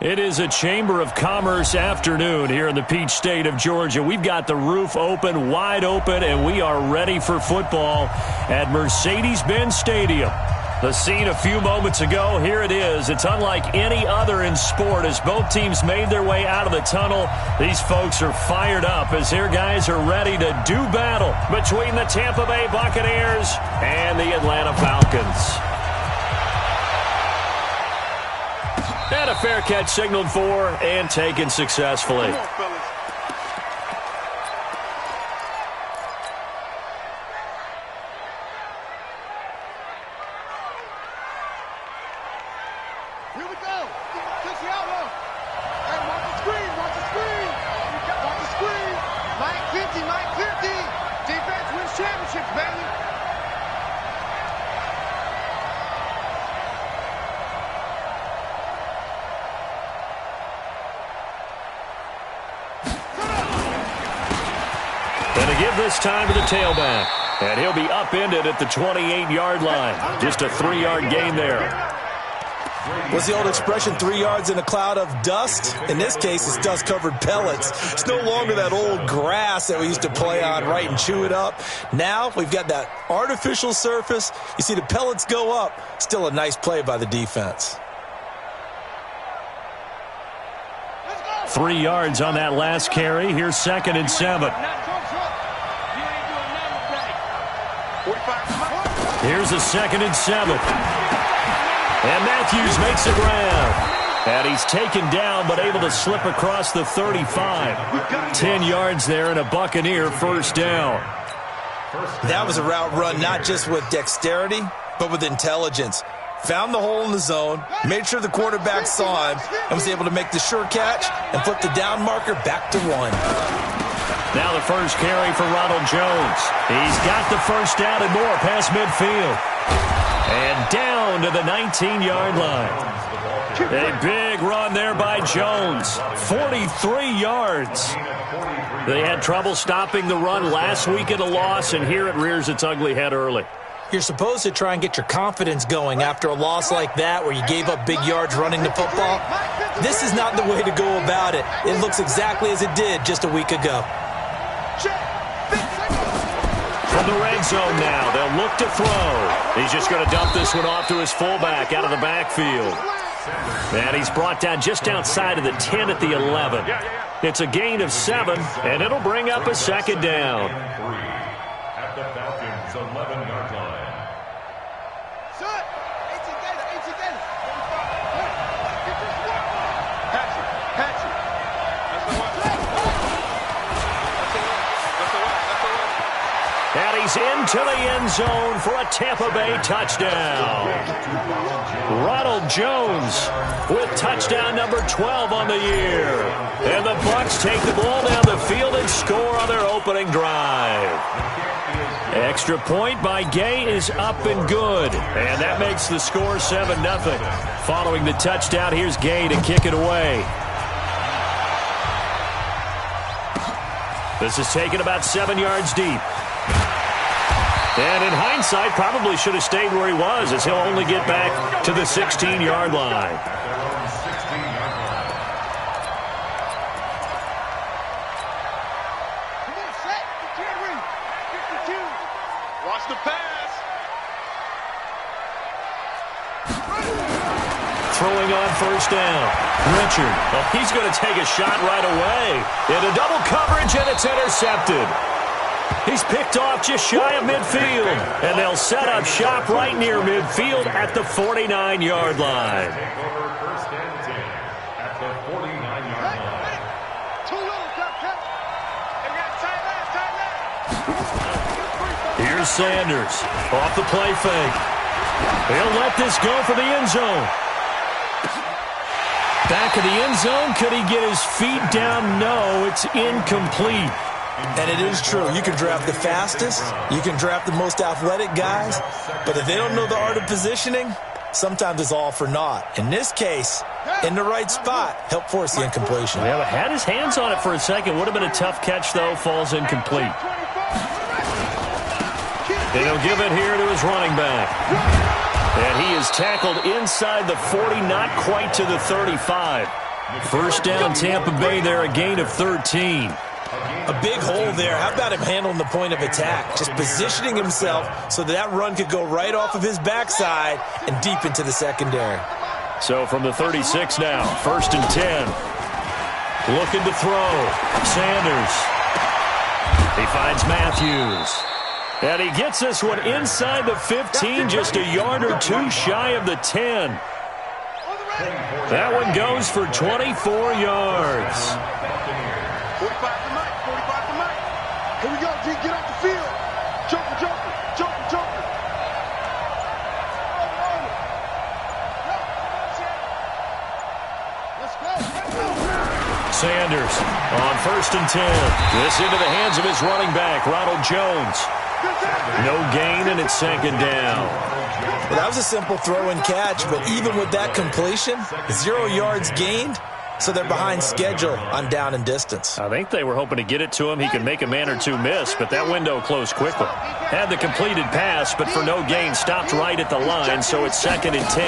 It is a Chamber of Commerce afternoon here in the Peach State of Georgia. We've got the roof open, wide open, and we are ready for football at Mercedes-Benz Stadium. The scene a few moments ago, here it is. It's unlike any other in sport as both teams made their way out of the tunnel. These folks are fired up as their guys are ready to do battle between the Tampa Bay Buccaneers and the Atlanta Falcons. And a fair catch signaled for and taken successfully. Here we go. Touch the outlaw. And watch the screen. Watch the screen. Watch the screen. Mike 50. Mike 50. Defense wins championships, baby. And to give this time to the tailback. And he'll be upended at the 28-yard line. Just a 3-yard gain there. What's the old expression, 3 yards in a cloud of dust? In this case, it's dust-covered pellets. It's no longer that old grass that we used to play on, right, and chew it up. Now we've got that artificial surface. You see the pellets go up. Still a nice play by the defense. 3 yards on that last carry. Here's 2nd and 7. Here's a 2nd and 7. And Matthews makes the grab. And he's taken down but able to slip across the 35. 10 yards there and a Buccaneer first down. That was a route run not just with dexterity, but with intelligence. Found the hole in the zone, made sure the quarterback saw him, and was able to make the sure catch and flip the down marker back to 1. Now the first carry for Ronald Jones. He's got the first down and more past midfield. And down to the 19-yard line. A big run there by Jones. 43 yards. They had trouble stopping the run last week in a loss, and here it rears its ugly head early. You're supposed to try and get your confidence going after a loss like that where you gave up big yards running the football. This is not the way to go about it. It looks exactly as it did just a week ago. From the red zone now, they'll look to throw. He's just going to dump this one off to his fullback out of the backfield. And he's brought down just outside of the 10 at the 11. It's a gain of 7, and it'll bring up a 2nd down. At the Falcons' 11-yard line. And he's into the end zone for a Tampa Bay touchdown. Ronald Jones with touchdown number 12 on the year. And the Bucs take the ball down the field and score on their opening drive. Extra point by Gay is up and good. And that makes the score 7-0. Following the touchdown, here's Gay to kick it away. This is taken about 7 yards deep. And in hindsight, probably should have stayed where he was as he'll only get back to the 16-yard line. Watch the pass. Throwing on first down. Richard, well, he's going to take a shot right away. Into double coverage, and it's intercepted. He's picked off just shy of midfield, and they'll set up shop right near midfield at the 49-yard line. First and 10 at the 49-yard line. Too low, cut. And we got tight left. Here's Sanders off the play fake. He'll let this go for the end zone. Back of the end zone. Could he get his feet down? No, it's incomplete. And it is true. You can draft the fastest. You can draft the most athletic guys. But if they don't know the art of positioning, sometimes it's all for naught. In this case, in the right spot, help force the incompletion. Yeah, but had his hands on it for a second. Would have been a tough catch, though. Falls incomplete. And he'll give it here to his running back. And he is tackled inside the 40, not quite to the 35. First down, Tampa Bay there, a gain of 13. A big hole there. How about him handling the point of attack? Just positioning himself so that run could go right off of his backside and deep into the secondary. So from the 36 now, first and 10. Looking to throw. Sanders. He finds Matthews. And he gets this one inside the 15, just a yard or two shy of the 10. That one goes for 24 yards. 45 to Mike, 45 to Mike. Here we go, G, get off the field. Joker, Joker, Joker, Joker. Let's go, let's go. Sanders on first and 10. This into the hands of his running back, Ronald Jones. No gain, and it's second down. Well, that was a simple throw and catch, but even with that completion, 0 yards gained, so they're behind schedule on down and distance. I think they were hoping to get it to him. He could make a man or two miss, but that window closed quickly. Had the completed pass, but for no gain, stopped right at the line, so it's second and 10.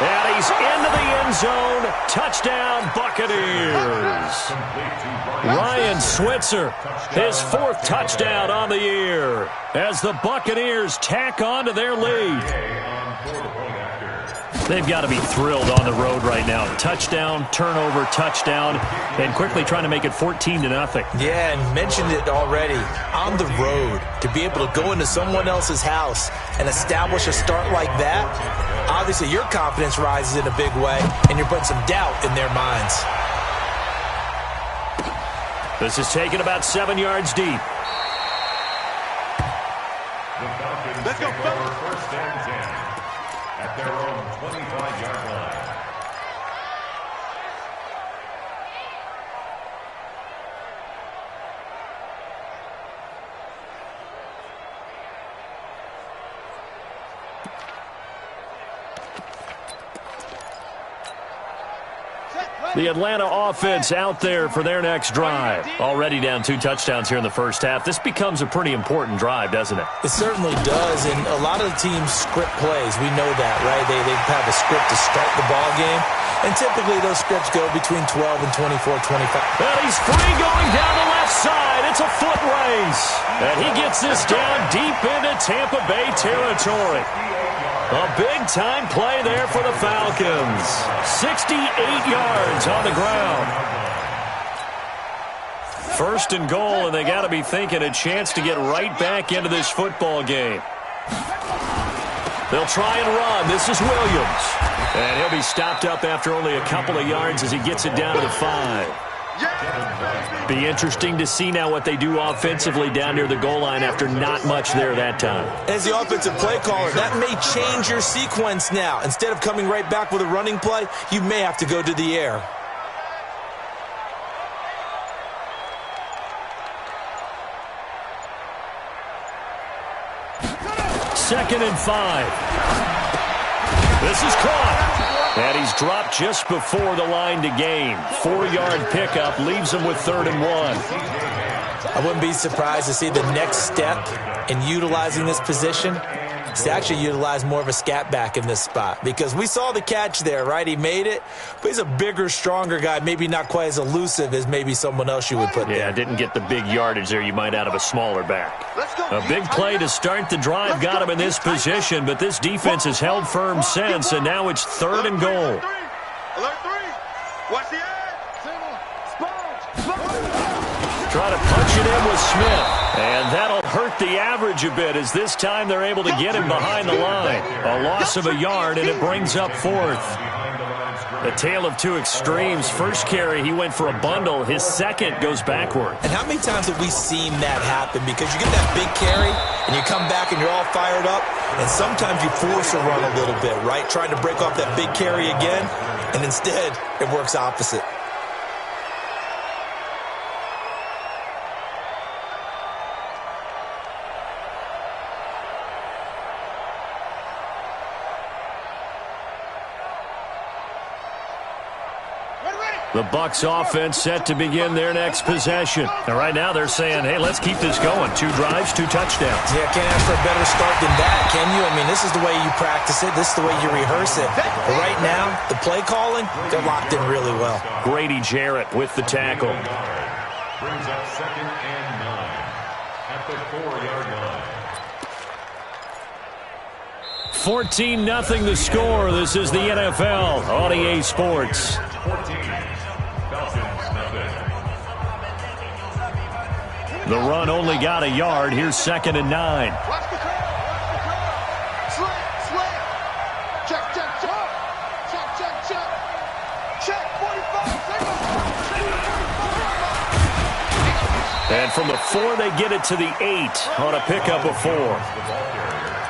And he's into the end zone. Touchdown, Buccaneers. Ryan Switzer, his 4th touchdown on the year as the Buccaneers tack on to their lead. They've got to be thrilled on the road right now. Touchdown, turnover, touchdown, and quickly trying to make it 14-0. Yeah, and mentioned it already. On the road, to be able to go into someone else's house and establish a start like that, obviously your confidence rises in a big way, and you're putting some doubt in their minds. This is taken about 7 yards deep. Let's go, fellas. First and 10 at their own 25-yard line. The Atlanta offense out there for their next drive. Already down 2 touchdowns here in the first half. This becomes a pretty important drive, doesn't it? It certainly does, and a lot of the teams script plays. We know that, right? They have a script to start the ball game, and typically those scripts go between 12 and 24, 25. And he's free going down the left side. It's a foot race. And he gets this down deep into Tampa Bay territory. A big-time play there for the Falcons. 68 yards on the ground. First and goal, and they got to be thinking a chance to get right back into this football game. They'll try and run. This is Williams. And he'll be stopped up after only a couple of yards as he gets it down to the 5. Be interesting to see now what they do offensively down near the goal line after not much there that time. As the offensive play caller, that may change your sequence now. Instead of coming right back with a running play, you may have to go to the air. Second and 5. This is caught. And he's dropped just before the line to gain. 4-yard pickup leaves him with 3rd and 1. I wouldn't be surprised to see the next step in utilizing this position is to actually utilize more of a scat back in this spot. Because we saw the catch there, right? He made it, but he's a bigger, stronger guy, maybe not quite as elusive as maybe someone else you would put there. Yeah, didn't get the big yardage there you might out of a smaller back. A big play to start the drive got him in this position, but this defense has held firm since, and now it's 3rd and goal. Alert 3. Watch the edge. Try to punch it in with Smith, and that'll hurt the average a bit as this time they're able to get him behind the line. A loss of a yard, and it brings up 4th. A tale of 2 extremes. First carry, he went for a bundle. His second goes backward. And how many times have we seen that happen? Because you get that big carry, and you come back, and you're all fired up, and sometimes you force a run a little bit, right? Trying to break off that big carry again, and instead, it works opposite. The Bucs offense set to begin their next possession. And right now they're saying, hey, let's keep this going. 2 drives, 2 touchdowns. Yeah, can't ask for a better start than that, can you? I mean, this is the way you practice it. This is the way you rehearse it. But right now, the play calling, they're locked in really well. Grady Jarrett with the tackle. Brings up 2nd and 9 at the 4-yard line. 14-0 the score. This is the NFL on EA Sports. 14. Falcons, nothing. The run only got a yard. Here's 2nd and 9. Watch the curve. Slant. Check. Check, 45. And from the 4, they get it to the 8 on a pickup of 4.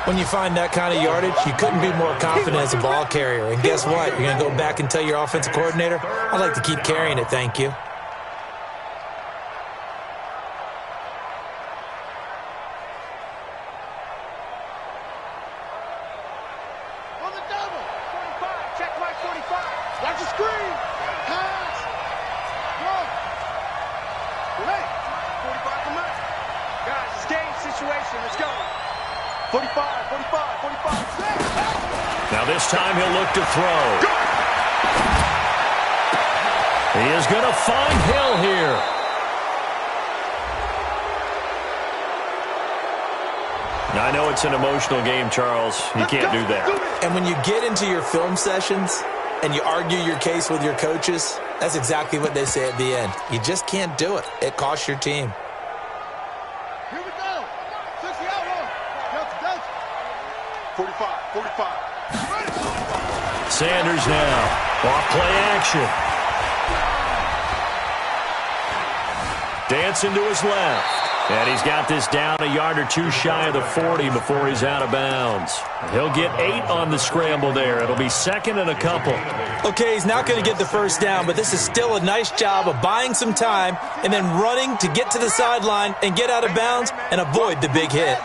When you find that kind of yardage, you couldn't be more confident as a ball carrier. And guess what? You're going to go back and tell your offensive coordinator, I'd like to keep carrying it, thank you. On the double. 45. Check right 45. Watch the screen. Pass. Run. Hey. 45 come out. Guys, it's game situation. Let's go. 45. Now this time he'll look to throw. He is going to find Hill here. Now, I know it's an emotional game, Charles. You can't do that. And when you get into your film sessions and you argue your case with your coaches, that's exactly what they say at the end. You just can't do it. It costs your team. Here we go. 60 out low. Delta. 45. Sanders now. Off play action. Dancing to his left. And he's got this down a yard or 2 shy of the 40 before he's out of bounds. He'll get 8 on the scramble there. It'll be 2nd and a couple. Okay, he's not going to get the first down, but this is still a nice job of buying some time and then running to get to the sideline and get out of bounds and avoid the big hit.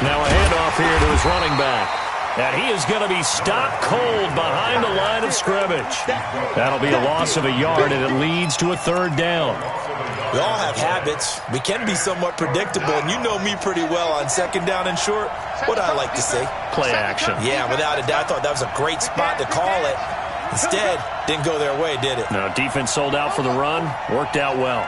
Now a handoff here to his running back. And he is going to be stopped cold behind the line of scrimmage. That'll be a loss of a yard, and it leads to a 3rd down. We all have habits. We can be somewhat predictable, and you know me pretty well on 2nd down and short. What I like to say? Play action. Yeah, without a doubt. I thought that was a great spot to call it. Instead, didn't go their way, did it? Now, defense sold out for the run. Worked out well.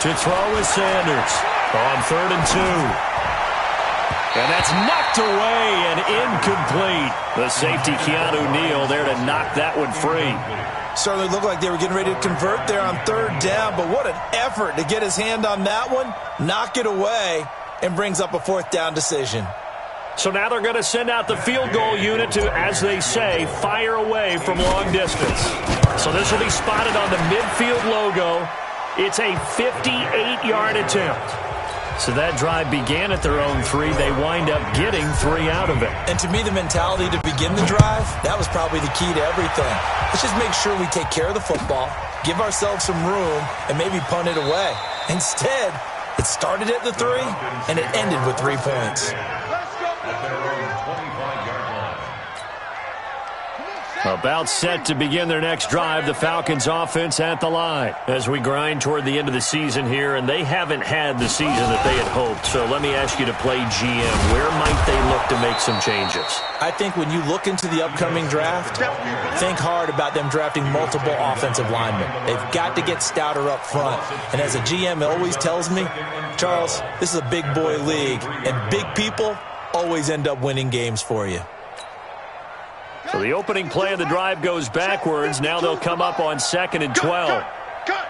To throw is Sanders on 3rd and 2. And that's knocked away and incomplete. The safety, Keanu Neal, there to knock that one free. Certainly looked like they were getting ready to convert there on 3rd down, but what an effort to get his hand on that one, knock it away, and brings up a 4th down decision. So now they're going to send out the field goal unit to, as they say, fire away from long distance. So this will be spotted on the midfield logo. It's a 58-yard attempt. So that drive began at their own 3. They wind up getting 3 out of it. And to me, the mentality to begin the drive, that was probably the key to everything. Let's just make sure we take care of the football, give ourselves some room, and maybe punt it away. Instead, it started at the 3, and it ended with 3 points. About set to begin their next drive, the Falcons offense at the line as we grind toward the end of the season here, and they haven't had the season that they had hoped. So let me ask you to play GM. Where might they look to make some changes? I think when you look into the upcoming draft, think hard about them drafting multiple offensive linemen. They've got to get stouter up front. And as a GM, it always tells me, Charles, this is a big boy league, and big people always end up winning games for you. So the opening play of the drive goes backwards. Now they'll come up on 2nd and 12. Cut.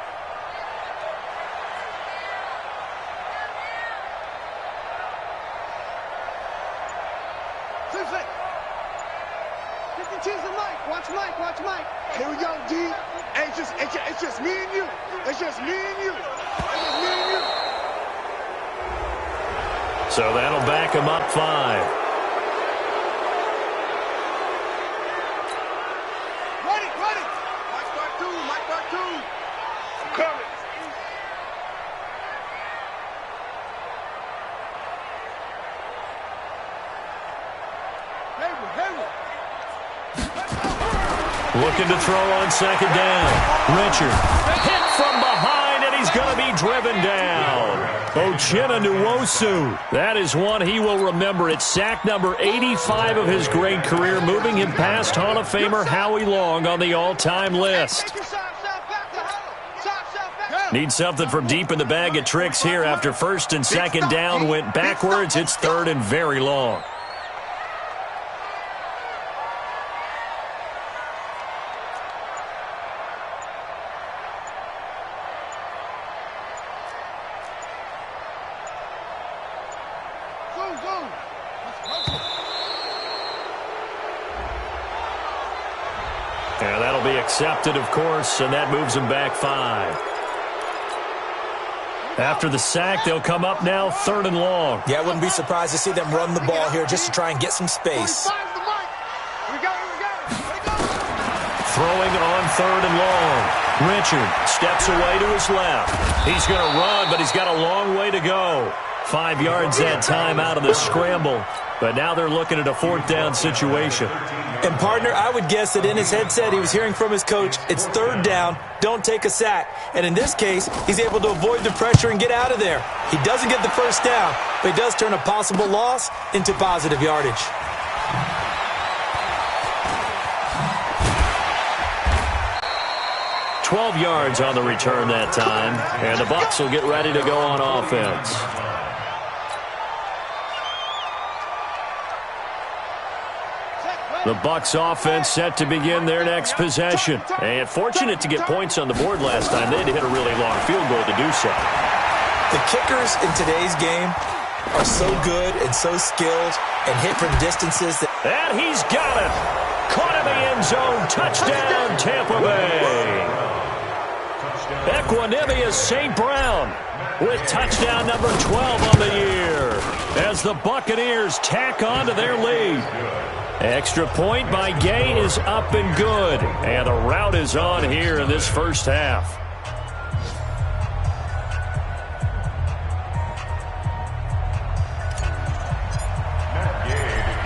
52's the Mike. Watch Mike. Watch Mike. Here we go, D. Hey, it's just me and you. It's just me and you. It's just me and you. So that'll back him up 5. Looking to throw on second down. Richard hit from behind, and he's going to be driven down. Uchenna Nwosu. That is one he will remember. It's sack number 85 of his great career, moving him past Hall of Famer Howie Long on the all-time list. Need something from deep in the bag of tricks here after first and second down went backwards. It's third and very long. And that'll be accepted, of course, and that moves him back 5. After the sack, they'll come up now third and long. Yeah, I wouldn't be surprised to see them run the ball here just to try and get some space. Throwing on third and long. Richard steps away to his left. He's going to run, but he's got a long way to go. 5 yards that time out of the scramble. But now they're looking at a fourth down situation. And, partner, I would guess that in his headset he was hearing from his coach, it's third down, don't take a sack. And in this case, he's able to avoid the pressure and get out of there. He doesn't get the first down, but he does turn a possible loss into positive yardage. $12 yards on the return that time. And the Bucs will get ready to go on offense. The Bucs offense set to begin their next possession. And fortunate to get points on the board last time. They had to hit a really long field goal to do so. The kickers in today's game are so good and so skilled and hit from distances. And he's got it. Caught in the end zone. Touchdown, Tampa Bay. Equanimeous St. Brown with touchdown number 12 on the year as the Buccaneers tack on to their lead. Extra point by Gay is up and good. And the route is on here in this first half.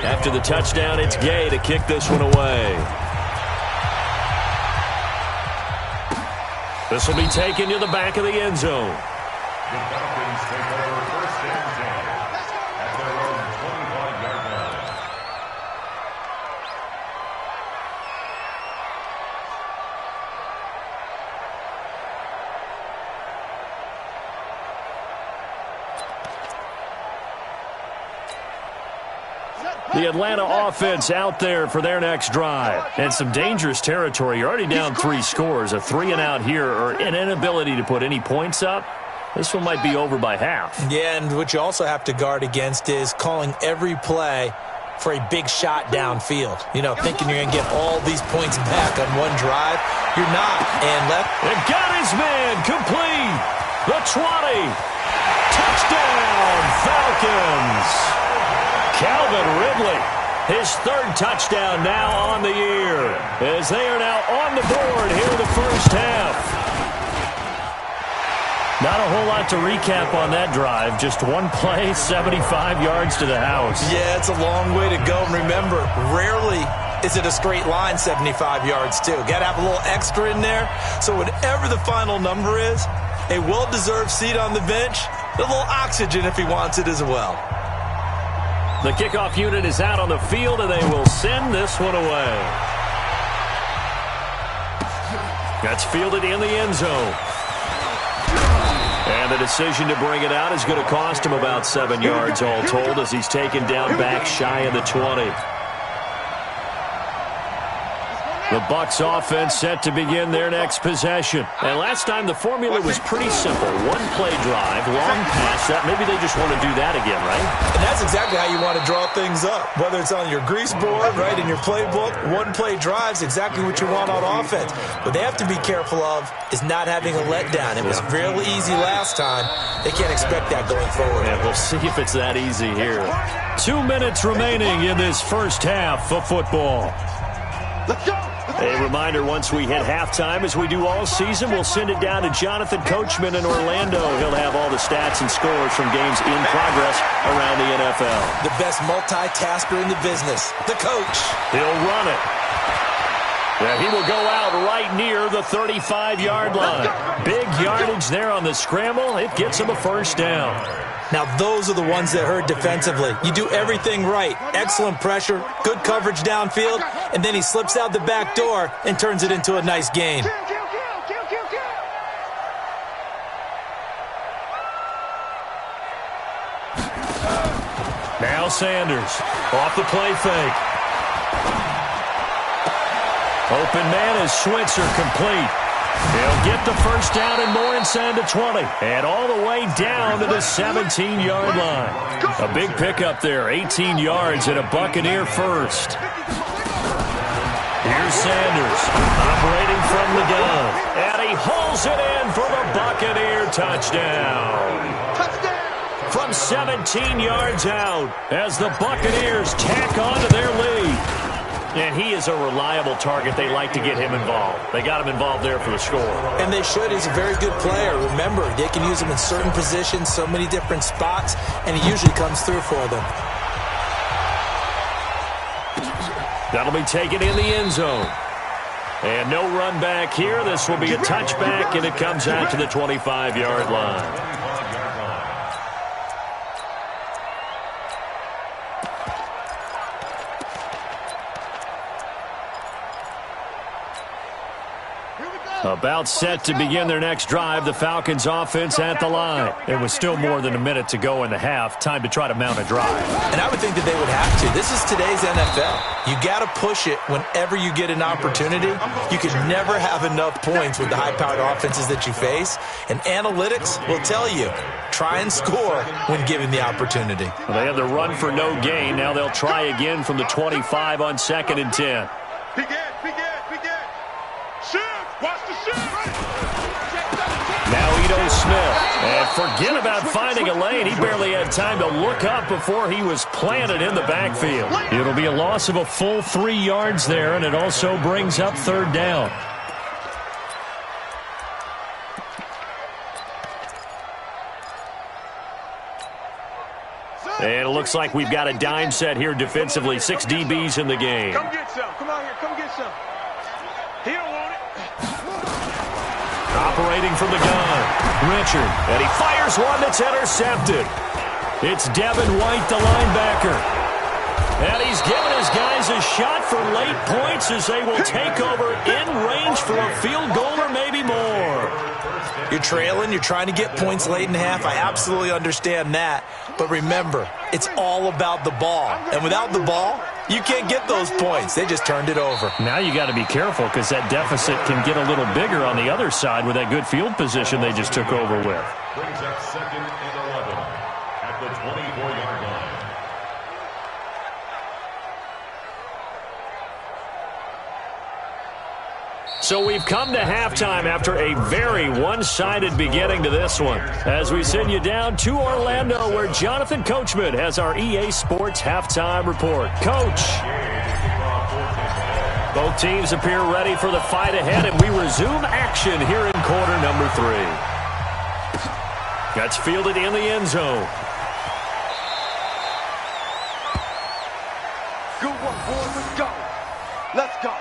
After the touchdown, it's Gay to kick this one away. This will be taken to the back of the end zone. The Falcons take over first and 10 at their own 25-yard line. The Atlanta offense out there for their next drive. And some dangerous territory. You're already down 3 scores. A 3-and-out here or an inability to put any points up. This one might be over by half. Yeah, and what you also have to guard against is calling every play for a big shot downfield. You know, thinking you're going to get all these points back on one drive. You're not. And got his man complete. The 20. Touchdown, Falcons. Calvin Ridley, his third touchdown now on the year, as they are now on the board here in the first half. Not a whole lot to recap on that drive. Just one play, 75 yards to the house. Yeah, it's a long way to go. And remember, rarely is it a straight line 75 yards, too. Got to have a little extra in there. So whatever the final number is, a well-deserved seat on the bench, a little oxygen if he wants it as well. The kickoff unit is out on the field, and they will send this one away. That's fielded in the end zone. And the decision to bring it out is going to cost him about 7 yards all told as he's taken down back shy of the 20. The Bucs offense set to begin their next possession. And last time the formula was pretty simple. One play drive, long pass. That maybe they just want to do that again, right? And that's exactly how you want to draw things up. Whether it's on your grease board, right, in your playbook, one play drive is exactly what you want on offense. What they have to be careful of is not having a letdown. It was really easy last time. They can't expect that going forward. Yeah, we'll see if it's that easy here. 2 minutes remaining in this first half of football. Let's go! A reminder, once we hit halftime, as we do all season, we'll send it down to Jonathan Coachman in Orlando. He'll have all the stats and scores from games in progress around the NFL. The best multitasker in the business, the coach. He'll run it. Yeah, he will go out right near the 35-yard line. Big yardage there on the scramble. It gets him a first down. Now, those are the ones that hurt defensively. You do everything right. Excellent pressure, good coverage downfield, and then he slips out the back door and turns it into a nice gain. Now Sanders off the play fake. Open man is Switzer complete. He'll get the first down and more inside the 20. And all the way down to the 17-yard line. A big pickup there, 18 yards and a Buccaneer first. Here's Sanders operating from the gun. And he hauls it in for the Buccaneer touchdown. From 17 yards out as the Buccaneers tack on to their lead. And he is a reliable target. They like to get him involved. They got him involved there for the score. And they should. He's a very good player. Remember, they can use him in certain positions, so many different spots, and he usually comes through for them. That'll be taken in the end zone. And no run back here. This will be a touchback, and it comes out to the 25-yard line. About set to begin their next drive, the Falcons offense at the line. It was still more than a minute to go in the half. Time to try to mount a drive. And I would think that they would have to. This is today's NFL. You got to push it whenever you get an opportunity. You can never have enough points with the high-powered offenses that you face. And analytics will tell you, try and score when given the opportunity. Well, they had the run for no gain. Now they'll try again from the 25 on 2nd and 10. Now Ito Smith. And forget about finding a lane. He barely had time to look up before he was planted in the backfield. It'll be a loss of a full 3 yards there, and it also brings up 3rd down. And it looks like we've got a dime set here defensively. 6 DBs in the game. Come get some. Come on here. Come get some. He don't want it. Operating from the gun, Richard, and he fires one that's intercepted. It's Devin White, the linebacker. And he's given his guys a shot for late points as they will take over in range for a field goal or maybe more. You're trailing, you're trying to get points late in half. I absolutely understand that. But remember, it's all about the ball. And without the ball, you can't get those points. They just turned it over. Now you got to be careful because that deficit can get a little bigger on the other side with that good field position they just took over with. Brings up 2nd and 11 at the 24-yard line. So we've come to halftime after a very one-sided beginning to this one. As we send you down to Orlando, where Jonathan Coachman has our EA Sports halftime report. Coach. Both teams appear ready for the fight ahead, and we resume action here in quarter number 3. That's fielded in the end zone. Good one, boys. Let's go. Let's go.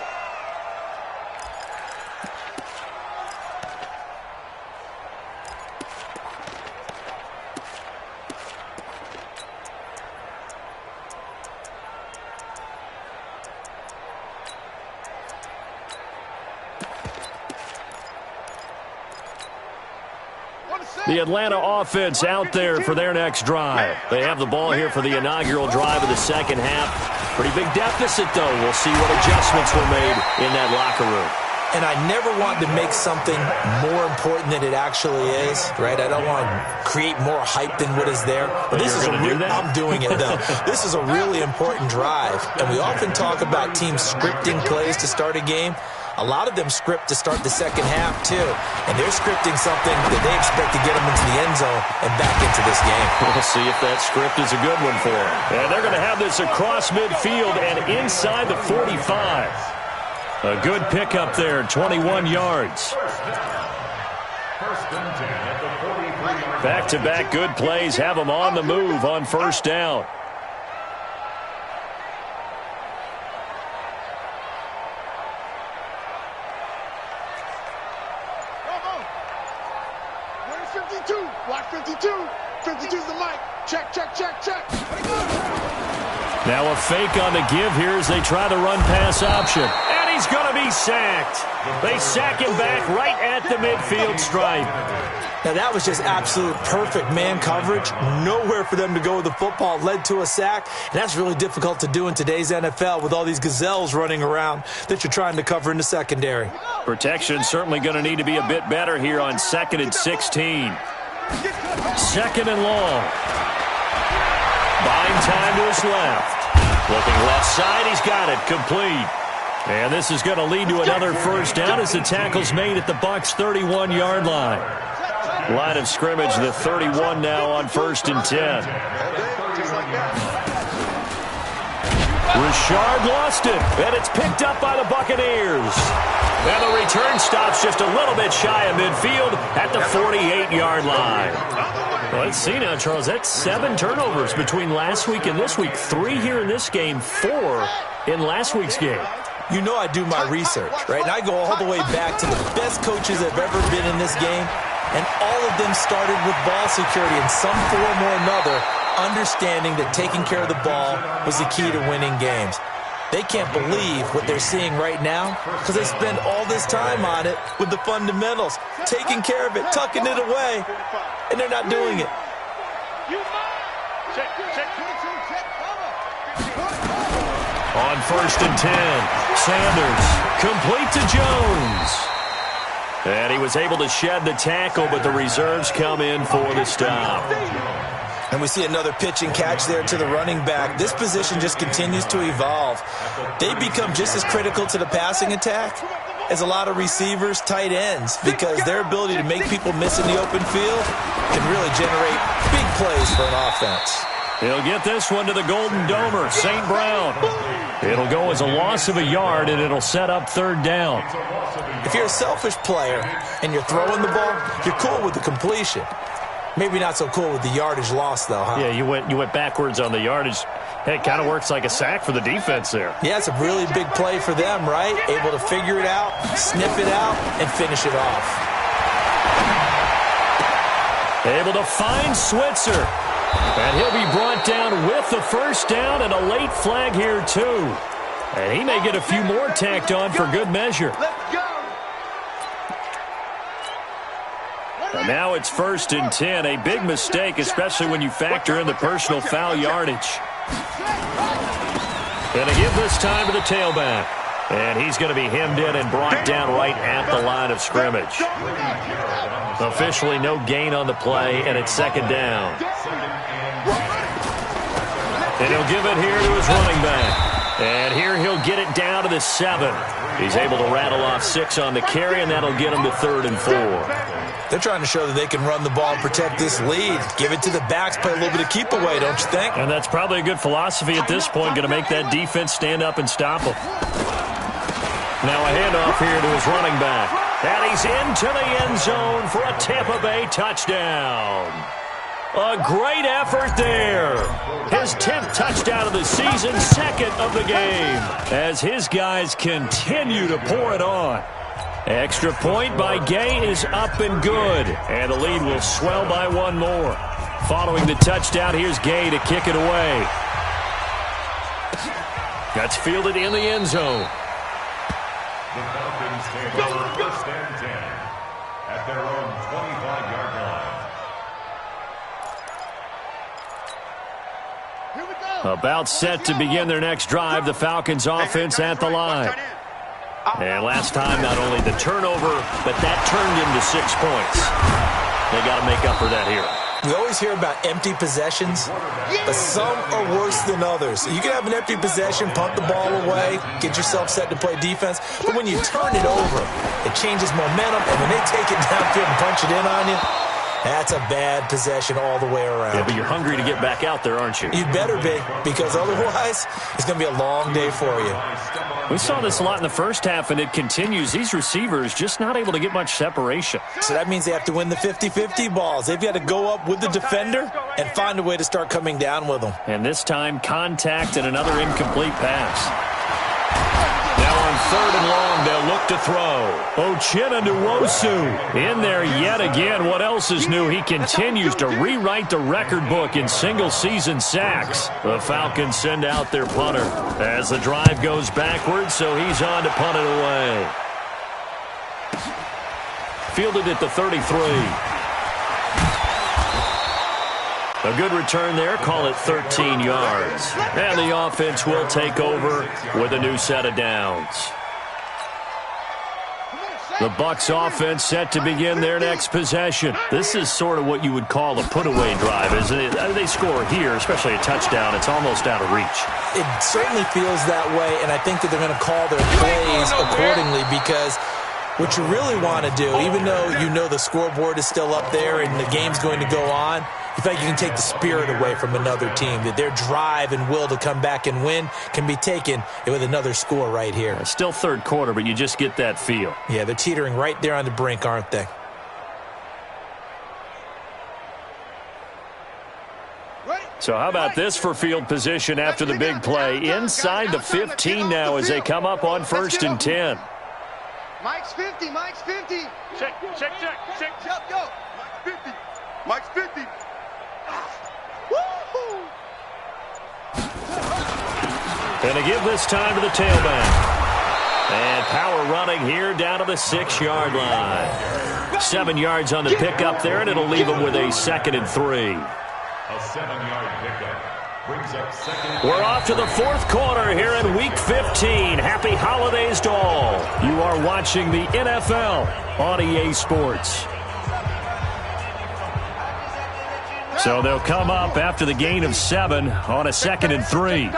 The Atlanta offense out there for their next drive. They have the ball here for the inaugural drive of the second half. Pretty big deficit, though. We'll see what adjustments were made in that locker room. And I never want to make something more important than it actually is, right? I don't want to create more hype than what is there. But this is I'm doing it, though. This is a really important drive. And we often talk about teams scripting plays to start a game. A lot of them script to start the second half, too. And they're scripting something that they expect to get them into the end zone and back into this game. We'll see if that script is a good one for them. And they're going to have this across midfield and inside the 45. A good pickup there, 21 yards. Back-to-back good plays have them on the move on first down. Block 52. 52's the mic. Check, check, check, check. Now a fake on the give here as they try the run-pass option. And he's going to be sacked. They sack him back right at the midfield stripe. Now that was just absolute perfect man coverage. Nowhere for them to go with the football. Led to a sack. And that's really difficult to do in today's NFL with all these gazelles running around that you're trying to cover in the secondary. Protection certainly going to need to be a bit better here on 2nd and 16. 2nd and long. Buying time to his left. Looking left side, he's got it. Complete. And this is going to lead to another first down as the tackle's made at the Bucs' 31-yard line. Line of scrimmage, the 31 now on 1st and 10. Richard lost it, and it's picked up by the Buccaneers. And the return stops just a little bit shy of midfield at the 48-yard line. Well, let's see now, Charles. That's 7 turnovers between last week and this week. 3 here in this game, 4 in last week's game. You know I do my research, right? And I go all the way back to the best coaches that have ever been in this game. And all of them started with ball security in some form or another, understanding that taking care of the ball was the key to winning games. They can't believe what they're seeing right now because they spend all this time on it with the fundamentals, taking care of it, tucking it away, and they're not doing it. On 1st and 10, Sanders complete to Jones. And he was able to shed the tackle, but the reserves come in for the stop. And we see another pitch and catch there to the running back. This position just continues to evolve. They become just as critical to the passing attack as a lot of receivers, tight ends, because their ability to make people miss in the open field can really generate big plays for an offense. He'll get this one to the Golden Domer, St. Brown. It'll go as a loss of a yard, and it'll set up 3rd down. If you're a selfish player and you're throwing the ball, you're cool with the completion. Maybe not so cool with the yardage loss, though, huh? Yeah, you went backwards on the yardage. Hey, it kind of works like a sack for the defense there. Yeah, it's a really big play for them, right? Able to figure it out, sniff it out, and finish it off. Able to find Switzer. And he'll be brought down with the first down and a late flag here, too. And he may get a few more tacked on for good measure. And now it's 1st and 10. A big mistake, especially when you factor in the personal foul yardage. Going to give this time to the tailback. And he's going to be hemmed in and brought down right at the line of scrimmage. Officially no gain on the play, and it's 2nd down. And he'll give it here to his running back. And here he'll get it down to the 7. He's able to rattle off 6 on the carry, and that'll get him to 3rd and 4. They're trying to show that they can run the ball and protect this lead. Give it to the backs, play a little bit of keep away, don't you think? And that's probably a good philosophy at this point, going to make that defense stand up and stop them. Now a handoff here to his running back. And he's into the end zone for a Tampa Bay touchdown. A great effort there. His 10th touchdown of the season, 2nd of the game, as his guys continue to pour it on. Extra point by Gay is up and good, and the lead will swell by 1 more. Following the touchdown, here's Gay to kick it away. That's fielded in the end zone. The Falcons take over 1st and 10 at their own 25-yard line. About set to begin their next drive, the Falcons offense at the line. And last time, not only the turnover, but that turned into 6 points. They got to make up for that here. We always hear about empty possessions, but some are worse than others. You can have an empty possession, pump the ball away, get yourself set to play defense, but when you turn it over, it changes momentum, and when they take it downfield and punch it in on you, that's a bad possession all the way around. Yeah, but you're hungry to get back out there, aren't you? You better be, because otherwise, it's going to be a long day for you. We saw this a lot in the first half, and it continues. These receivers just not able to get much separation. So that means they have to win the 50-50 balls. They've got to go up with the defender and find a way to start coming down with them. And this time, contact and another incomplete pass. Now on 3rd and long. They'll look to throw. Uchenna in there yet again. What else is new? He continues to rewrite the record book in single-season sacks. The Falcons send out their punter as the drive goes backwards, so he's on to punt it away. Fielded at the 33. A good return there. Call it 13 yards. And the offense will take over with a new set of downs. The Bucs offense set to begin their next possession. This is sort of what you would call a put-away drive, isn't it? They score here, especially a touchdown. It's almost out of reach. It certainly feels that way, and I think that they're going to call their plays accordingly because what you really want to do, even though you know the scoreboard is still up there and the game's going to go on, you feel like you can take the spirit away from another team, that their drive and will to come back and win can be taken with another score right here. It's still third quarter, but you just get that feel. Yeah, they're teetering right there on the brink, aren't they? So how about this for field position after the big play? Inside the 15 now as they come up on 1st and 10. Mike's 50, Mike's 50. Check, go. Mike's 50. Mike's 50. Woo-hoo! And to give this time to the tailback. And power running here down to the 6-yard line. 7 yards on the pickup there, and it'll leave them with a 2nd and 3. A 7-yard pickup. Brings up 2nd. We're off to the 4th quarter here in Week 15. Happy holidays to all. You are watching the NFL on EA Sports. So they'll come up after the gain of 7 on a 2nd and 3.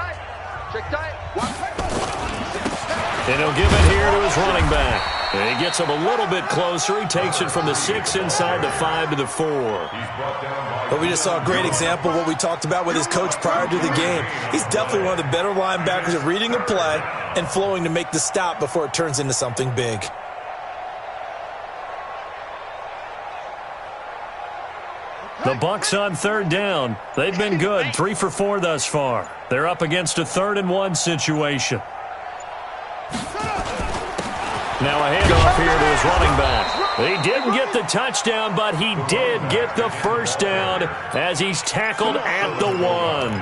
And he'll give it here to his running back. And he gets him a little bit closer. He takes it from the 6 inside the 5 to the 4. But we just saw a great example of what we talked about with his coach prior to the game. He's definitely one of the better linebackers at reading a play and flowing to make the stop before it turns into something big. The Bucs on 3rd down. They've been good, 3 for 4 thus far. They're up against a 3rd and 1 situation. Now a handoff here to his running back. He didn't get the touchdown, but he did get the first down as he's tackled at the 1.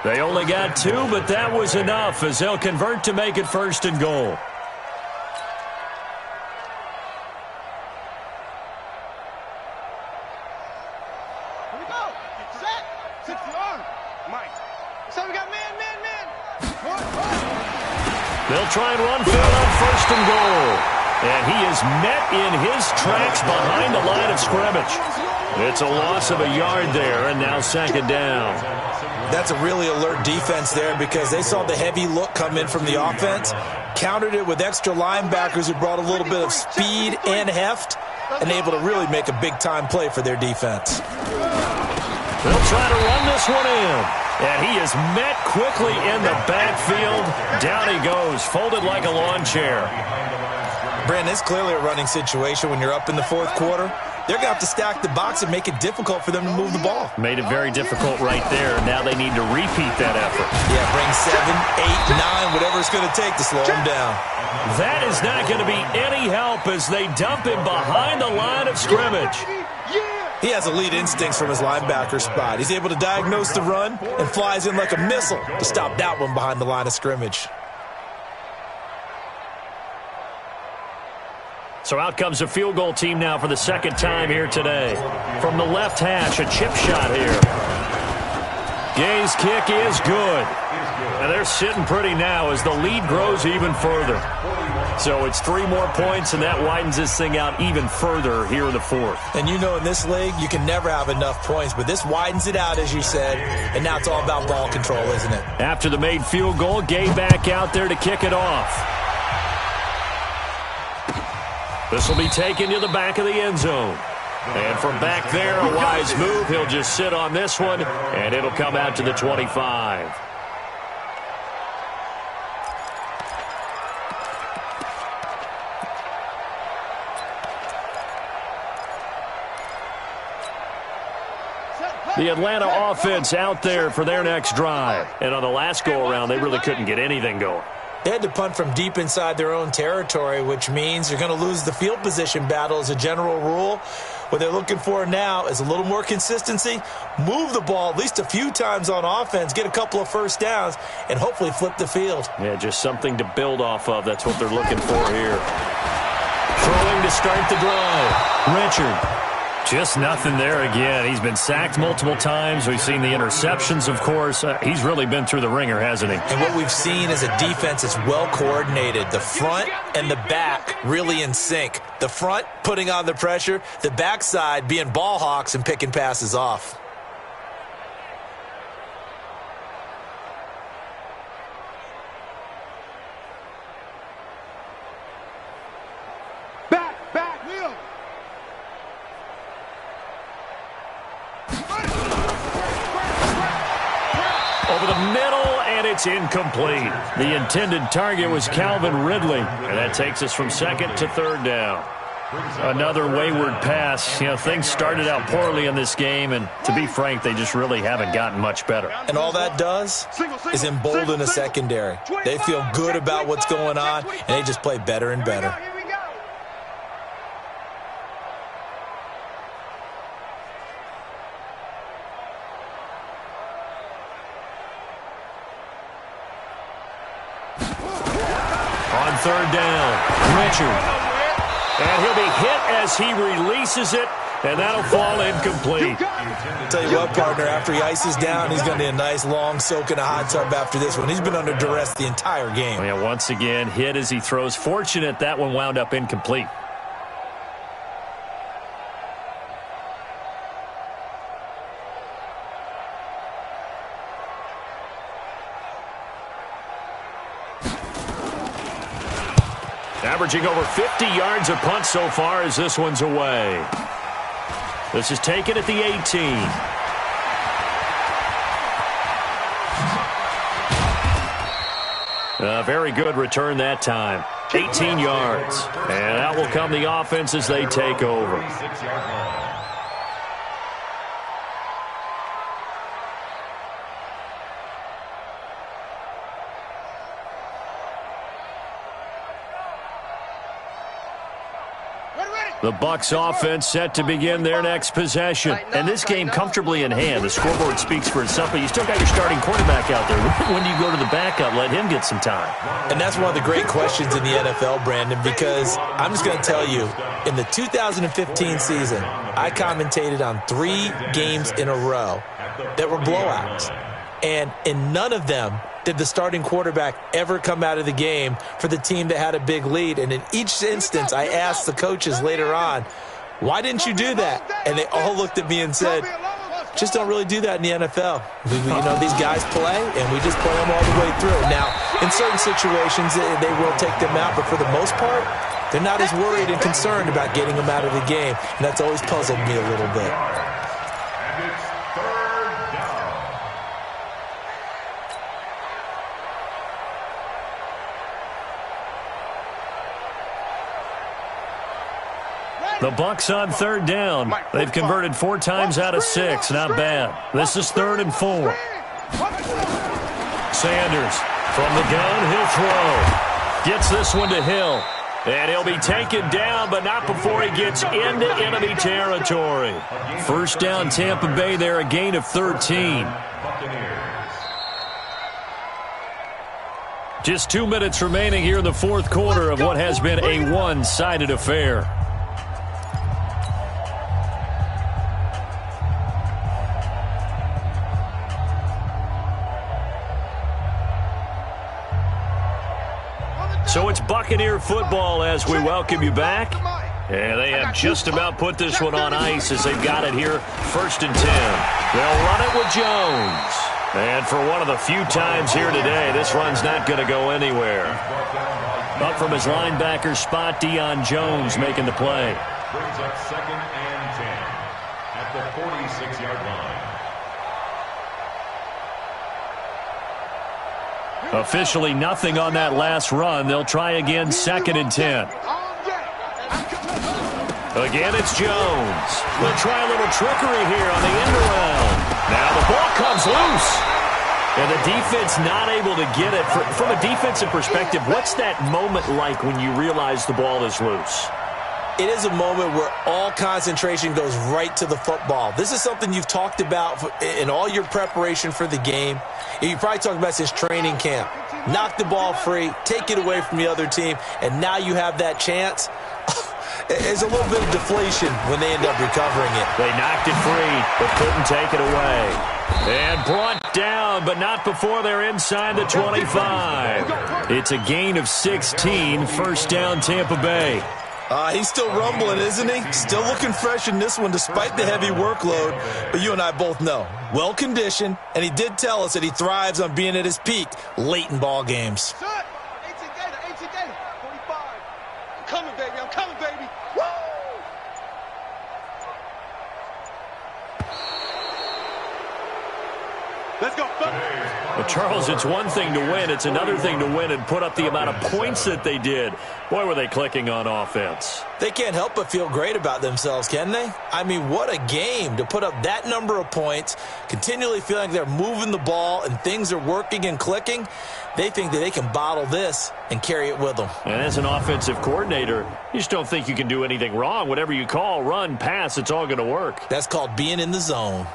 They only got 2, but that was enough as they'll convert to make it 1st and goal. Here we go. Set. 6-yard. Mike. So we got man. They'll try and run for it on 1st and goal. And he is met in his tracks behind the line of scrimmage. It's a loss of a yard there, and now 2nd down. That's a really alert defense there because they saw the heavy look come in from the offense, countered it with extra linebackers who brought a little bit of speed and heft, and able to really make a big-time play for their defense. They'll try to run this one in. And he is met quickly in the backfield. Down he goes, folded like a lawn chair. Brandon, it's clearly a running situation when you're up in the 4th quarter. They're going to have to stack the box and make it difficult for them to move the ball. Made it very difficult right there. Now they need to repeat that effort. Yeah, bring 7, 8, 9, whatever it's going to take to slow him down. That is not going to be any help as they dump him behind the line of scrimmage. He has elite instincts from his linebacker spot. He's able to diagnose the run and flies in like a missile to stop that one behind the line of scrimmage. So out comes the field goal team now for the 2nd time here today. From the left hash, a chip shot here. Gay's kick is good. And they're sitting pretty now as the lead grows even further. So it's 3 more points, and that widens this thing out even further here in the 4th. And you know in this league, you can never have enough points, but this widens it out, as you said, and now it's all about ball control, isn't it? After the made field goal, Gay back out there to kick it off. This will be taken to the back of the end zone. And from back there, a wise move. He'll just sit on this one, and it'll come out to the 25. The Atlanta offense out there for their next drive. And on the last go-around, they really couldn't get anything going. They had to punt from deep inside their own territory, which means you're going to lose the field position battle as a general rule. What they're looking for now is a little more consistency, move the ball at least a few times on offense, get a couple of first downs, and hopefully flip the field. Yeah, just something to build off of. That's what they're looking for here. Throwing to start the drive. Richard. Just nothing there again. He's been sacked multiple times. We've seen the interceptions, of course. He's really been through the ringer, hasn't he? And what we've seen is a defense that's well coordinated. The front and the back really in sync. The front putting on the pressure, the backside being ball hawks and picking passes off. Back, Will. Over the middle, and it's incomplete. The intended target was Calvin Ridley, and that takes us from second to third down. Another wayward pass. You know, things started out poorly in this game, and to be frank, they just really haven't gotten much better. And all that does is embolden a secondary. They feel good about what's going on, and they just play better and better. On third down, Richard. And he'll be hit as he releases it, and that'll fall incomplete. Tell you what, partner, after he ices down, he's going to need a nice long soak in a hot tub after this one. He's been under duress the entire game. Yeah, once again, hit as he throws. Fortunate that one wound up incomplete. Averaging over 50 yards a punt so far as this one's away. This is taken at the 18. A very good return that time. 18 yards. And out will come the offense as they take over. The Bucs offense set to begin their next possession. And this game comfortably in hand. The scoreboard speaks for itself, but you still got your starting quarterback out there. When do you go to the backup? Let him get some time. And that's one of the great questions in the NFL, Brandon, because I'm just going to tell you, in the 2015 season, I commentated on 3 games in a row that were blowouts. And in none of them did the starting quarterback ever come out of the game for the team that had a big lead. And in each instance, I asked the coaches later on, why didn't you do that? And they all looked at me and said, just don't really do that in the NFL. You know, these guys play, and we just play them all the way through. Now, in certain situations, they will take them out, but for the most part, they're not as worried and concerned about getting them out of the game. And that's always puzzled me a little bit. The Bucs on third down. They've converted 4 times out of 6. Not bad. This is 3rd and 4. Sanders from the gun. He'll throw. Gets this one to Hill. And he'll be taken down, but not before he gets into enemy territory. First down, Tampa Bay there, a gain of 13. Just 2 minutes remaining here in the fourth quarter of what has been a one-sided affair. So it's Buccaneer football as we welcome you back. And they have just about put this one on ice as they've got it here, 1st and 10. They'll run it with Jones. And for one of the few times here today, this run's not going to go anywhere. Up from his linebacker spot, Deion Jones making the play. Brings up 2nd and 10 at the 46-yard line. Officially nothing on that last run. They'll try again, 2nd and 10. Again, it's Jones. They'll try a little trickery here on the end around. Now the ball comes loose. And the defense not able to get it. From a defensive perspective, what's that moment like when you realize the ball is loose? It is a moment where all concentration goes right to the football. This is something you've talked about in all your preparation for the game. You probably talked about since training camp. Knock the ball free, take it away from the other team, and now you have that chance. There's a little bit of deflation when they end up recovering it. They knocked it free, but couldn't take it away. And brought down, but not before they're inside the 25. It's a gain of 16, first down Tampa Bay. He's still rumbling, isn't he? Still looking fresh in this one despite the heavy workload. But you and I both know, well-conditioned, and he did tell us that he thrives on being at his peak late in ball games. 18 Gator, 45. I'm coming, baby. Woo! Let's go. Well, Charles, it's one thing to win. It's another thing to win and put up the amount of points that they did. Boy, were they clicking on offense. They can't help but feel great about themselves, can they? I mean, what a game to put up that number of points, continually feeling like they're moving the ball and things are working and clicking. They think that they can bottle this and carry it with them. And as an offensive coordinator, you just don't think you can do anything wrong. Whatever you call, run, pass, it's all going to work. That's called being in the zone.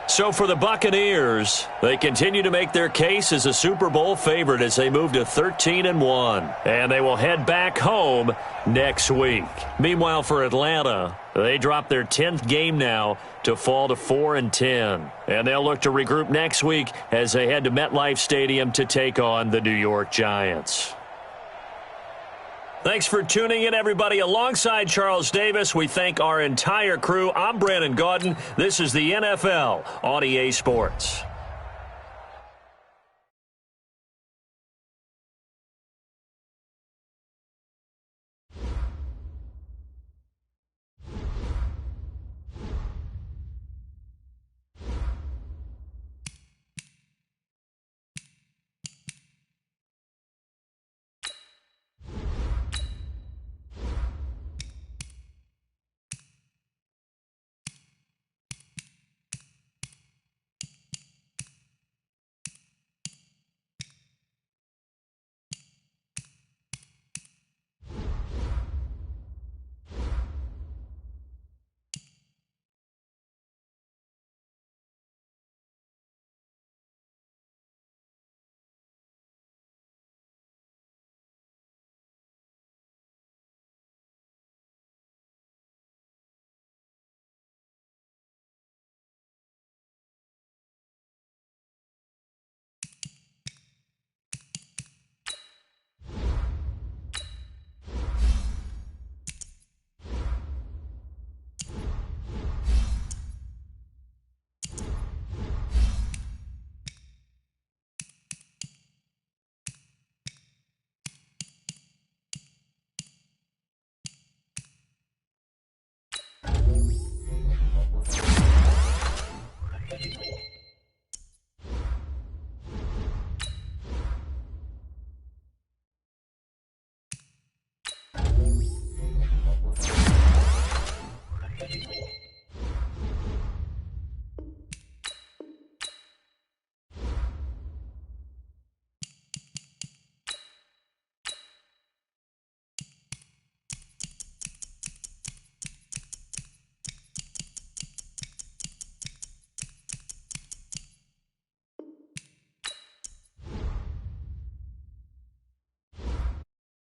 So for the Buccaneers, they continue to make their case as a Super Bowl favorite as they move to 13-1. And they will head back home next week. Meanwhile, for Atlanta, they drop their 10th game now to fall to 4-10. And they'll look to regroup next week as they head to MetLife Stadium to take on the New York Giants. Thanks for tuning in, everybody. Alongside Charles Davis, we thank our entire crew. I'm Brandon Gaudin. This is the NFL on EA Sports.